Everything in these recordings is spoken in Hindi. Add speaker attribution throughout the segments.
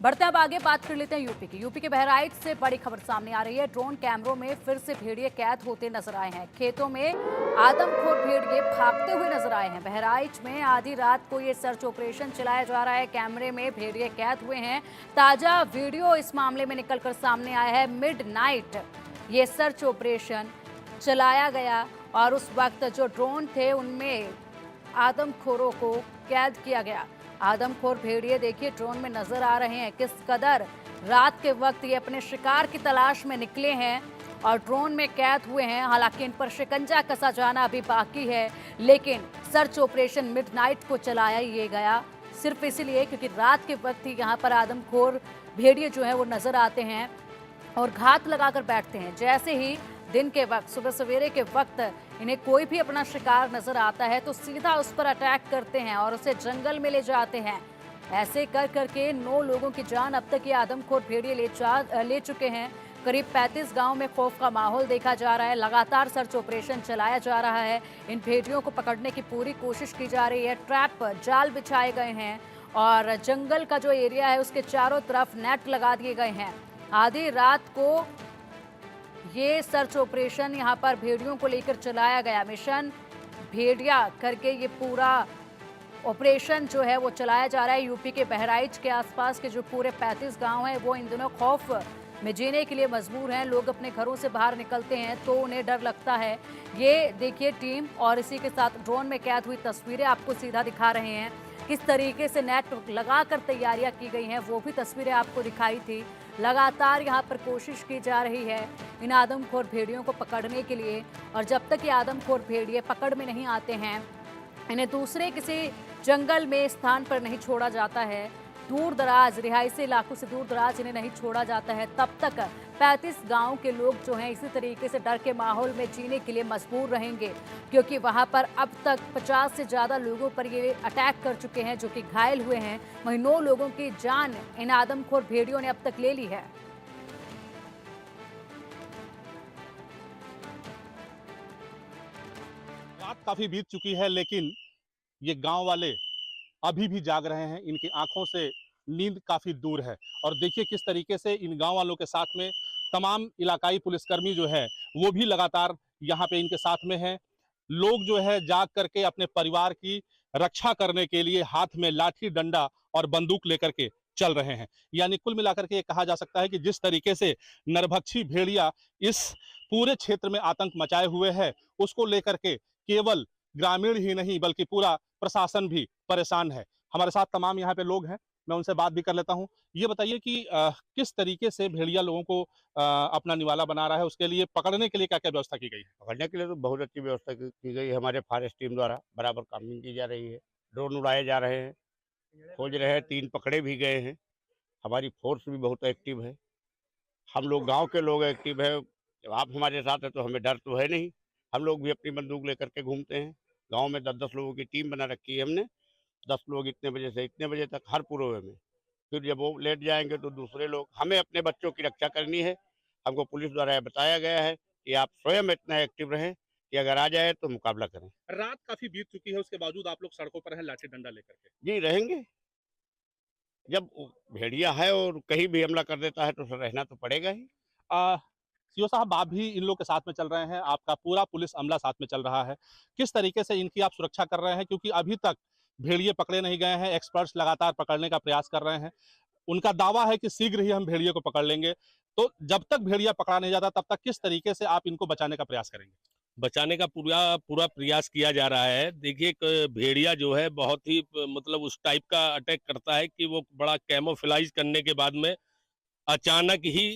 Speaker 1: बढ़ते अब आगे बात कर लेते हैं यूपी के बहराइच से बड़ी खबर सामने आ रही है। ड्रोन कैमरों में फिर से भेड़िए कैद होते नजर आए हैं। खेतों में आदमखोर भेड़िए भागते हुए नजर आए हैं। बहराइच में आधी रात को ये सर्च ऑपरेशन चलाया जा रहा है। कैमरे में भेड़िए कैद हुए हैं। ताजा वीडियो इस मामले में निकलकर सामने आया है। मिडनाइट ये सर्च ऑपरेशन चलाया गया और उस वक्त जो ड्रोन थे उनमें आदमखोरों को कैद किया गया। आदमखोर भेड़िए देखिए ड्रोन में नजर आ रहे हैं। किस कदर रात के वक्त ये अपने शिकार की तलाश में निकले हैं और ड्रोन में कैद हुए हैं। हालांकि इन पर शिकंजा कसा जाना अभी बाकी है, लेकिन सर्च ऑपरेशन मिडनाइट को चलाया ये गया सिर्फ इसलिए क्योंकि रात के वक्त ही यहाँ पर आदमखोर भेड़िए जो है वो नजर आते हैं और घात लगाकर बैठते हैं। जैसे ही दिन के वक्त सुबह सवेरे के वक्त इन्हें कोई भी अपना शिकार नजर आता है तो सीधा उस पर अटैक करते हैं और उसे जंगल में ले जाते हैं। ऐसे कर करके 9 लोगों की जान अब तक ये आदमखोर भेड़िए ले चुके हैं। करीब 35 गांव में खौफ का माहौल देखा जा रहा है। लगातार सर्च ऑपरेशन चलाया जा रहा है। इन भेड़ियों को पकड़ने की पूरी कोशिश की जा रही है। ट्रैप जाल बिछाए गए हैं और जंगल का जो एरिया है उसके चारों तरफ नेट लगा दिए गए हैं। आधी रात को ये सर्च ऑपरेशन यहाँ पर भेड़ियों को लेकर चलाया गया। मिशन भेड़िया करके ये पूरा ऑपरेशन जो है वो चलाया जा रहा है। यूपी के बहराइच के आसपास के जो पूरे 35 गांव हैं वो इन दिनों खौफ में जीने के लिए मजबूर हैं। लोग अपने घरों से बाहर निकलते हैं तो उन्हें डर लगता है। ये देखिए टीम और इसी के साथ ड्रोन में कैद हुई तस्वीरें आपको सीधा दिखा रहे हैं। किस तरीके से नेट लगाकर तैयारियां की गई हैं वो भी तस्वीरें आपको दिखाई थी। लगातार यहां पर कोशिश की जा रही है इन आदमखोर भेड़ियों को पकड़ने के लिए और जब तक ये आदमखोर भेड़िए पकड़ में नहीं आते हैं, इन्हें दूसरे किसी जंगल में स्थान पर नहीं छोड़ा जाता है, दूर दराज रिहायशी इलाकों से दूर दराज इन्हें नहीं छोड़ा जाता है, तब तक 35 गांव के लोग जो हैं इसी तरीके से डर के माहौल में जीने के लिए मजबूर रहेंगे क्योंकि वहां पर अब तक 50 से ज़्यादा लोगों पर ये अटैक कर चुके हैं जो कि घायल हुए हैं। वहीं 9 लोगों की जान इन आदमखोर भेड़ियों ने अब तक ले ली है।
Speaker 2: रात काफी बीत चुकी है लेकिन ये गांव वाले अभी भी जाग रहे हैं। इनकी आंखों से नींद काफी दूर है और देखिए किस तरीके से इन गांव वालों के साथ में तमाम इलाकाई पुलिसकर्मी जो है वो भी लगातार यहाँ पे इनके साथ में हैं। लोग जो है जाग करके अपने परिवार की रक्षा करने के लिए हाथ में लाठी डंडा और बंदूक लेकर के चल रहे हैं। यानी कुल मिलाकर के ये कहा जा सकता है कि जिस तरीके से नरभक्षी भेड़िया इस पूरे क्षेत्र में आतंक मचाए हुए है उसको लेकर के केवल ग्रामीण ही नहीं बल्कि पूरा प्रशासन भी परेशान है। हमारे साथ तमाम यहाँ पे लोग हैं, मैं उनसे बात भी कर लेता हूँ। ये बताइए कि किस तरीके से भेड़िया लोगों को अपना निवाला बना रहा है, उसके लिए पकड़ने के लिए क्या क्या व्यवस्था की गई है?
Speaker 3: पकड़ने के लिए तो बहुत अच्छी व्यवस्था की गई है। हमारे फॉरेस्ट टीम द्वारा बराबर कामिंग की जा रही है। ड्रोन उड़ाए जा रहे हैं, खोज रहे हैं, 3 पकड़े भी गए हैं। हमारी फोर्स भी बहुत एक्टिव है। हम लोग गांव के लोग एक्टिव है। जब आप हमारे साथ हैं तो हमें डर तो है नहीं। हम लोग भी अपनी बंदूक लेकर के घूमते हैं। गांव में 10-10 लोगों की टीम बना रखी है हमने। 10 लोग इतने बजे से इतने बजे तक हर पूर्व में। फिर जब वो लेट जाएंगे तो दूसरे लोग। हमें अपने बच्चों की रक्षा करनी है। हमको पुलिस द्वारा यह बताया गया है कि आप स्वयं इतना एक्टिव रहें कि अगर आ जाए तो मुकाबला करें।
Speaker 2: रात काफी बीत चुकी है, उसके बावजूद आप लोग सड़कों पर हैं लाठी डंडा लेकर के।
Speaker 3: जी रहेंगे। जब भेड़िया है और कहीं भी हमला कर देता है तो फिर रहना तो पड़ेगा ही।
Speaker 2: सीओ साहब, आप भी इन लोग के साथ में चल रहे हैं, आपका पूरा पुलिस अमला साथ में चल रहा है। किस तरीके से इनकी आप सुरक्षा कर रहे हैं, क्योंकि अभी तक भेड़िए पकड़े नहीं गए हैं, एक्सपर्ट्स लगातार पकड़ने का प्रयास कर रहे हैं। उनका दावा है कि शीघ्र ही हम भेड़िए को पकड़ लेंगे। तो जब तक भेड़िया पकड़ा नहीं जाता तब तक किस तरीके से आप इनको बचाने का प्रयास करेंगे?
Speaker 4: बचाने का पूरा पूरा प्रयास किया जा रहा है। देखिए एक भेड़िया जो है बहुत ही मतलब उस टाइप का अटैक करता है कि वो बड़ा कैमोफ्लेज करने के बाद में अचानक ही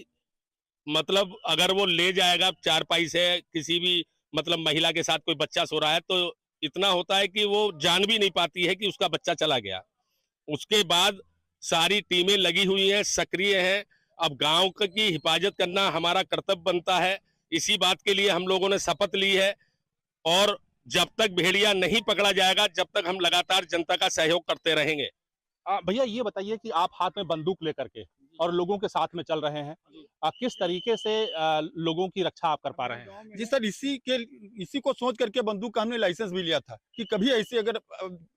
Speaker 4: मतलब अगर वो ले जाएगा चारपाई से किसी भी मतलब महिला के साथ कोई बच्चा सो रहा है तो इतना होता है कि वो जान भी नहीं पाती है कि उसका बच्चा चला गया। उसके बाद सारी टीमें लगी हुई हैं, सक्रिय हैं। अब गांव की हिफाजत करना हमारा कर्तव्य बनता है। इसी बात के लिए हम लोगों ने शपथ ली है और जब तक भेड़िया नहीं पकड़ा जाएगा जब तक हम लगातार जनता का सहयोग करते रहेंगे।
Speaker 2: भैया ये बताइए कि आप हाथ में बंदूक लेकर के और लोगों के साथ में चल रहे हैं। किस तरीके से लोगों की रक्षा आप कर पा रहे हैं?
Speaker 5: जी सर, इसी को सोच करके बंदूक का हमने लाइसेंस भी लिया था कि कभी ऐसी अगर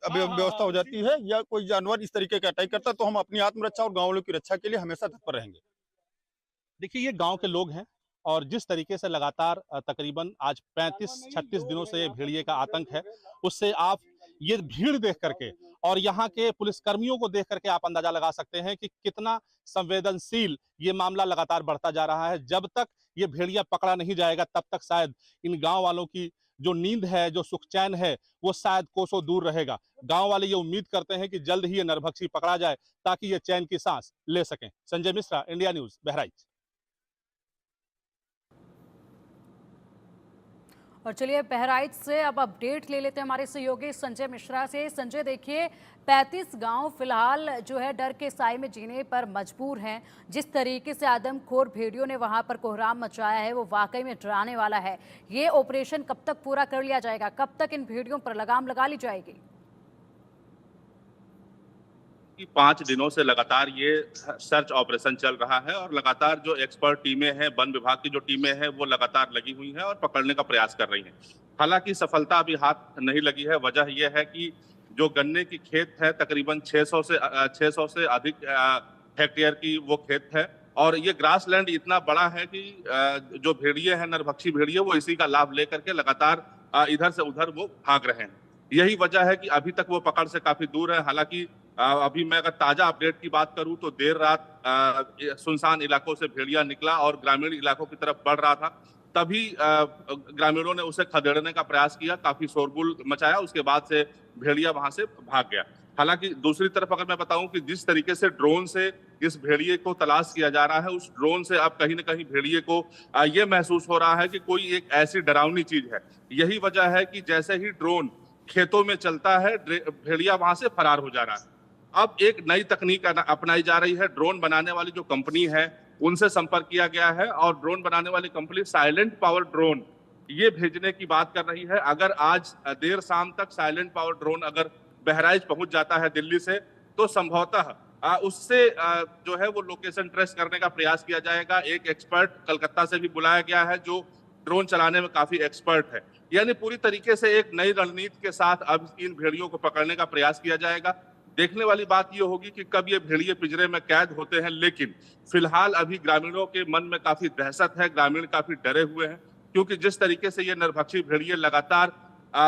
Speaker 5: व्यवस्था हो जाती है या कोई जानवर इस तरीके का अटैक करता है तो हम अपनी आत्मरक्षा और गाँव वालों की रक्षा के लिए हमेशा तत्पर रहेंगे।
Speaker 2: देखिए, ये गांव के लोग हैं और जिस तरीके से लगातार तकरीबन आज 35-36 दिनों से ये भेड़िए का आतंक है, उससे आप ये भीड़ देख करके और यहाँ के पुलिस कर्मियों को देख करके आप अंदाजा लगा सकते हैं कि कितना संवेदनशील ये मामला लगातार बढ़ता जा रहा है। जब तक ये भेड़िया पकड़ा नहीं जाएगा, तब तक शायद इन गांव वालों की जो नींद है, जो सुख चैन है, वो शायद कोसों दूर रहेगा। गांव वाले ये उम्मीद करते हैं कि जल्द ही ये नरभक्षी पकड़ा जाए ताकि ये चैन की सांस ले सकें। Sanjay Mishra, India news, Bahraich.
Speaker 1: और चलिए बहराइच से अब अपडेट ले लेते हैं हमारे सहयोगी संजय मिश्रा से। संजय, देखिए 35 गांव फिलहाल जो है डर के साए में जीने पर मजबूर हैं। जिस तरीके से आदमखोर भेड़ियों ने वहां पर कोहराम मचाया है वो वाकई में डराने वाला है। ये ऑपरेशन कब तक पूरा कर लिया जाएगा? कब तक इन भेड़ियों पर लगाम लगा ली जाएगी?
Speaker 6: 5 दिनों से लगातार ये सर्च ऑपरेशन चल रहा है और लगातार जो एक्सपर्ट टीमें हैं, वन विभाग की जो टीमें हैं, वो लगातार लगी हुई हैं और पकड़ने का प्रयास कर रही हैं। हालांकि सफलता अभी हाथ नहीं लगी है। वजह यह है कि जो गन्ने की खेत है, तकरीबन 600 से अधिक हेक्टेयर की वो खेत है और ये ग्रास लैंड इतना बड़ा है कि जो भेड़िए हैं, नरभक्षी भेड़िए, वो इसी का लाभ लेकर के लगातार इधर से उधर वो भाग रहे हैं। यही वजह है कि अभी तक वो पकड़ से काफी दूर है। हालांकि अभी मैं अगर ताजा अपडेट की बात करूं तो देर रात सुनसान इलाकों से भेड़िया निकला और ग्रामीण इलाकों की तरफ बढ़ रहा था। तभी ग्रामीणों ने उसे खदेड़ने का प्रयास किया, काफी शोरगुल मचाया, उसके बाद से भेड़िया वहां से भाग गया। हालांकि दूसरी तरफ अगर मैं बताऊं कि जिस तरीके से ड्रोन से इस भेड़िए को तलाश किया जा रहा है, उस ड्रोन से अब कहीं न कहीं भेड़िए को ये महसूस हो रहा है कि कोई एक ऐसी डरावनी चीज है। यही वजह है कि जैसे ही ड्रोन खेतों में चलता है, भेड़िया वहां से फरार हो जा रहा है। अब एक नई तकनीक अपनाई जा रही है। ड्रोन बनाने वाली जो कंपनी है उनसे संपर्क किया गया है और ड्रोन बनाने वाली कंपनी साइलेंट पावर ड्रोन ये भेजने की बात कर रही है। अगर आज देर शाम तक साइलेंट पावर ड्रोन अगर बहराइच पहुंच जाता है दिल्ली से, तो संभवतः उससे जो है वो लोकेशन ट्रेस करने का प्रयास किया जाएगा। एक एक्सपर्ट कलकत्ता से भी बुलाया गया है जो ड्रोन चलाने में काफी एक्सपर्ट है। यानी पूरी तरीके से एक नई रणनीति के साथ अब इन भेड़ियों को पकड़ने का प्रयास किया जाएगा। देखने वाली बात यह होगी कि कब ये भेड़िए पिंजरे में कैद होते हैं, लेकिन फिलहाल अभी ग्रामीणों के मन में काफी दहशत है। ग्रामीण काफी डरे हुए हैं क्योंकि जिस तरीके से ये नरभक्षी भेड़िए लगातार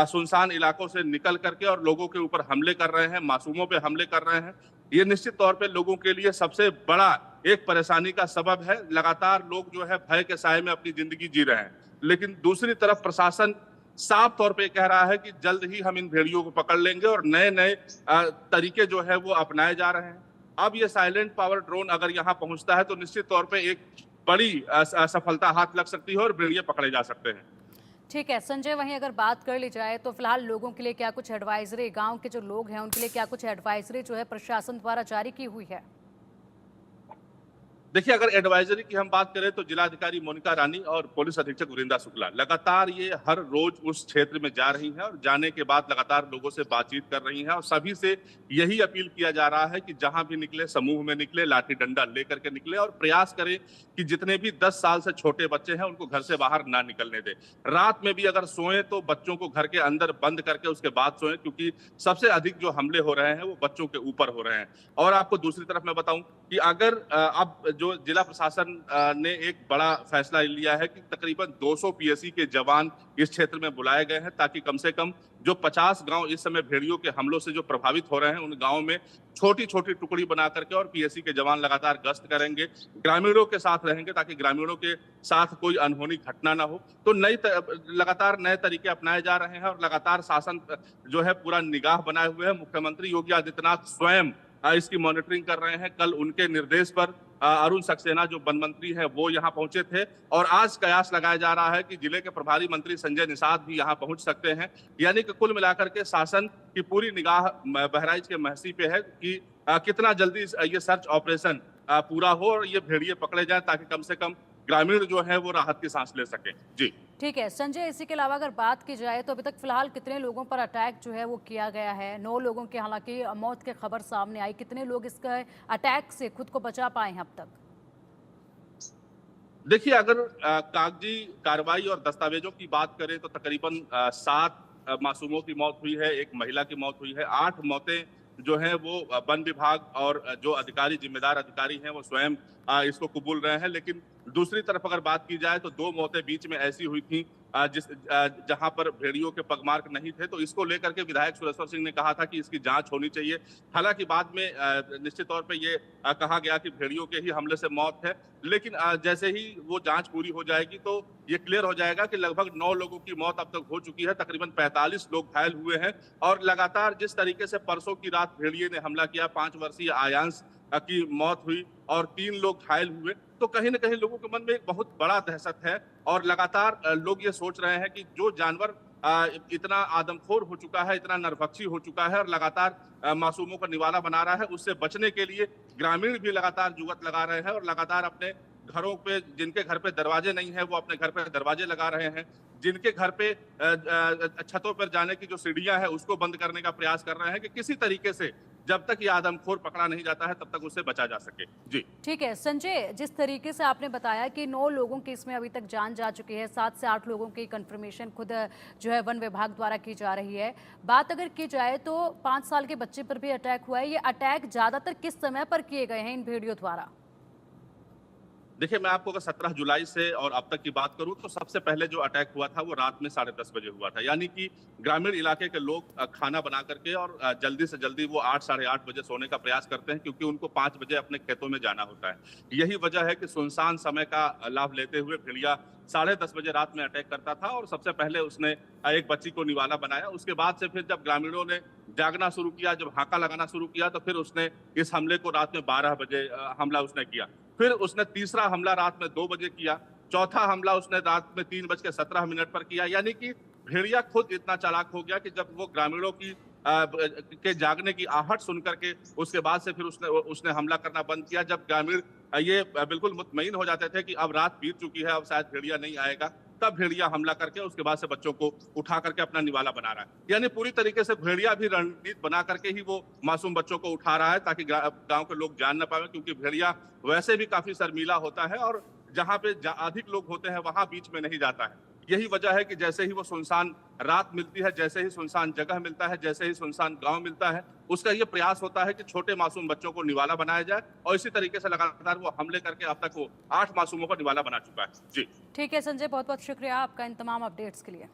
Speaker 6: सुनसान इलाकों से निकल करके और लोगों के ऊपर हमले कर रहे हैं, मासूमों पे हमले कर रहे हैं, ये निश्चित तौर पे लोगों के लिए सबसे बड़ा एक परेशानी का सबब है। लगातार लोग जो है भय के साए में अपनी जिंदगी जी रहे हैं, लेकिन दूसरी तरफ प्रशासन साफ तौर पे कह रहा है कि जल्द ही हम इन भेड़ियों को पकड़ लेंगे और नए नए तरीके जो है वो अपनाए जा रहे हैं। अब ये साइलेंट पावर ड्रोन अगर यहाँ पहुंचता है तो निश्चित तौर पे एक बड़ी सफलता हाथ लग सकती है और भेड़िए पकड़े जा सकते हैं।
Speaker 1: ठीक है संजय, वहीं अगर बात कर ली जाए तो फिलहाल लोगों के लिए क्या कुछ एडवाइजरी, गांव के जो लोग हैं उनके लिए क्या कुछ एडवाइजरी जो है प्रशासन द्वारा जारी की हुई है?
Speaker 6: देखिए, अगर एडवाइजरी की हम बात करें तो जिलाधिकारी मोनिका रानी और पुलिस अधीक्षक वृंदा शुक्ला लगातार ये हर रोज उस क्षेत्र में जा रही हैं और जाने के बाद लगातार लोगों से बातचीत कर रही हैं और सभी से यही अपील किया जा रहा है कि जहां भी निकले समूह में निकले, लाठी डंडा लेकर के निकले और प्रयास करें कि जितने भी 10 साल से छोटे बच्चे हैं उनको घर से बाहर ना निकलने दें। रात में भी अगर सोएं तो बच्चों को घर के अंदर बंद करके उसके बाद सोएं, क्योंकि सबसे अधिक जो हमले हो रहे हैं वो बच्चों के ऊपर हो रहे हैं। और आपको दूसरी तरफ मैं बताऊं कि अगर अब जो जिला प्रशासन ने एक बड़ा फैसला लिया है कि तकरीबन 200 पीएसी के जवान इस क्षेत्र में बुलाए गए हैं ताकि कम से कम जो 50 गांव इस समय भेड़ियों के हमलों से जो प्रभावित हो रहे हैं उन गांवों में छोटी छोटी टुकड़ी बना करके और पीएसी के जवान लगातार गश्त करेंगे, ग्रामीणों के साथ रहेंगे ताकि ग्रामीणों के साथ कोई अनहोनी घटना ना हो। तो लगातार नए तरीके अपनाए जा रहे हैं और लगातार शासन जो है पूरा निगाह बनाए हुए है। मुख्यमंत्री योगी आदित्यनाथ स्वयं इसकी मॉनिटरिंग कर रहे हैं। कल उनके निर्देश पर अरुण सक्सेना जो वन मंत्री है वो यहाँ पहुंचे थे और आज कयास लगाया जा रहा है कि जिले के प्रभारी मंत्री संजय निषाद भी यहाँ पहुंच सकते हैं। यानी कि कुल मिलाकर के शासन की पूरी निगाह बहराइच के महसी पे है कि कितना जल्दी ये सर्च ऑपरेशन पूरा हो और ये भेड़िए पकड़े जाए ताकि कम से कम ग्रामीण जो है वो राहत की सांस ले सके। जी
Speaker 1: ठीक है संजय, इसी के अलावा अगर बात की जाए तो अभी तक फिलहाल कितने लोगों पर अटैक जो है वो किया गया है? 9 लोगों की हालांकि मौत की खबर सामने आई, कितने लोग इसका अटैक से खुद को बचा पाए हैं अब तक?
Speaker 6: देखिए, अगर कागजी कार्रवाई और दस्तावेजों की बात करें तो तकरीबन 7 मासूमों की मौत हुई है, एक महिला की मौत हुई है। 8 मौतें जो हैं वो वन विभाग और जो अधिकारी, जिम्मेदार अधिकारी हैं वो स्वयं इसको कबूल रहे हैं। लेकिन दूसरी तरफ अगर बात की जाए तो 2 मौतें बीच में ऐसी हुई थी जहां पर भेड़ियों के पगमार्क नहीं थे, तो इसको लेकर के विधायक सुरेश्वर सिंह ने कहा था कि इसकी जांच होनी चाहिए। हालांकि बाद में निश्चित तौर पे ये कहा गया कि भेड़ियों के ही हमले से मौत है, लेकिन जैसे ही वो जांच पूरी हो जाएगी तो ये क्लियर हो जाएगा कि लगभग 9 लोगों की मौत अब तक हो चुकी है, तकरीबन 45 लोग घायल हुए हैं। और लगातार जिस तरीके से परसों की रात भेड़िए ने हमला किया, 5 वर्षीय आयांश की मौत हुई और 3 लोग घायल हुए, तो कहीं न कहीं लोगों के मन में एक बहुत बड़ा दहशत है। और लगातार लोग ये सोच रहे हैं कि जो जानवर इतना आदमखोर हो चुका है, इतना नरभक्षी हो चुका है और लगातार मासूमों का निवाला बना रहा है, उससे बचने के लिए ग्रामीण भी लगातार जुगत लगा रहे हैं और लगातार अपने घरों पे, जिनके घर पे दरवाजे नहीं है वो अपने घर पे दरवाजे लगा रहे हैं, जिनके घर पे छतों पर जाने की जो सीढ़ियां है उसको बंद करने का प्रयास कर रहे हैं कि किसी तरीके से जब तक ये आदमखोर पकड़ा नहीं जाता है तब तक उससे बचा जा सके। जी
Speaker 1: ठीक है संजय, जिस तरीके से आपने बताया कि 9 लोगों की इसमें अभी तक जान जा चुकी है, 7 से 8 लोगों की कंफर्मेशन खुद जो है वन विभाग द्वारा की जा रही है। बात अगर की जाए तो 5 साल के बच्चे पर भी अटैक हुआ है, ये अटैक ज्यादातर किस समय पर किए गए हैं इन भेड़ियों द्वारा?
Speaker 6: देखिए, मैं आपको अगर 17 जुलाई से और अब तक की बात करूं तो सबसे पहले जो अटैक हुआ था वो रात में 10:30 बजे हुआ था। यानी कि ग्रामीण इलाके के लोग खाना बना करके और जल्दी से जल्दी वो 8 साढ़े 8 बजे सोने का प्रयास करते हैं, क्योंकि उनको 5 बजे अपने खेतों में जाना होता है। यही वजह है कि सुनसान समय का लाभ लेते हुए भेड़िया 10:30 बजे रात में अटैक करता था और सबसे पहले उसने एक बच्ची को निवाला बनाया। उसके बाद से फिर जब ग्रामीणों ने जागना शुरू किया, जब हाका लगाना शुरू किया, तो फिर उसने इस हमले को रात में 12 बजे हमला उसने किया। फिर उसने तीसरा हमला रात में 2 बजे किया, चौथा हमला उसने रात में 3:17 पर किया। यानी कि भेड़िया खुद इतना चालाक हो गया कि जब वो ग्रामीणों की के जागने की आहट सुन करके उसके बाद से फिर उसने हमला करना बंद किया। जब ग्रामीण ये बिल्कुल मुतमईन हो जाते थे कि अब रात बीत चुकी है, अब शायद भेड़िया नहीं आएगा, तब भेड़िया हमला करके उसके बाद से बच्चों को उठा करके अपना निवाला बना रहा है। यानी पूरी तरीके से भेड़िया भी रणनीति बना करके ही वो मासूम बच्चों को उठा रहा है ताकि गांव के लोग जान न पाए, क्योंकि भेड़िया वैसे भी काफी शर्मीला होता है और जहां पे अधिक लोग होते हैं वहां बीच में नहीं जाता है। यही वजह है कि जैसे ही वो सुनसान रात मिलती है, जैसे ही सुनसान जगह मिलता है, जैसे ही सुनसान गांव मिलता है, उसका ये प्रयास होता है कि छोटे मासूम बच्चों को निवाला बनाया जाए। और इसी तरीके से लगातार वो हमले करके अब तक वो 8 मासूमों को निवाला बना चुका है। जी
Speaker 1: ठीक है संजय, बहुत बहुत शुक्रिया आपका इन तमाम अपडेट्स के लिए।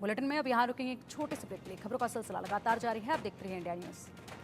Speaker 1: बुलेटिन में अब यहाँ रुकेंगे एक छोटे से ब्रेक के लिए। खबरों का सिलसिला लगातार जारी है, आप देखते रहिए इंडिया न्यूज़।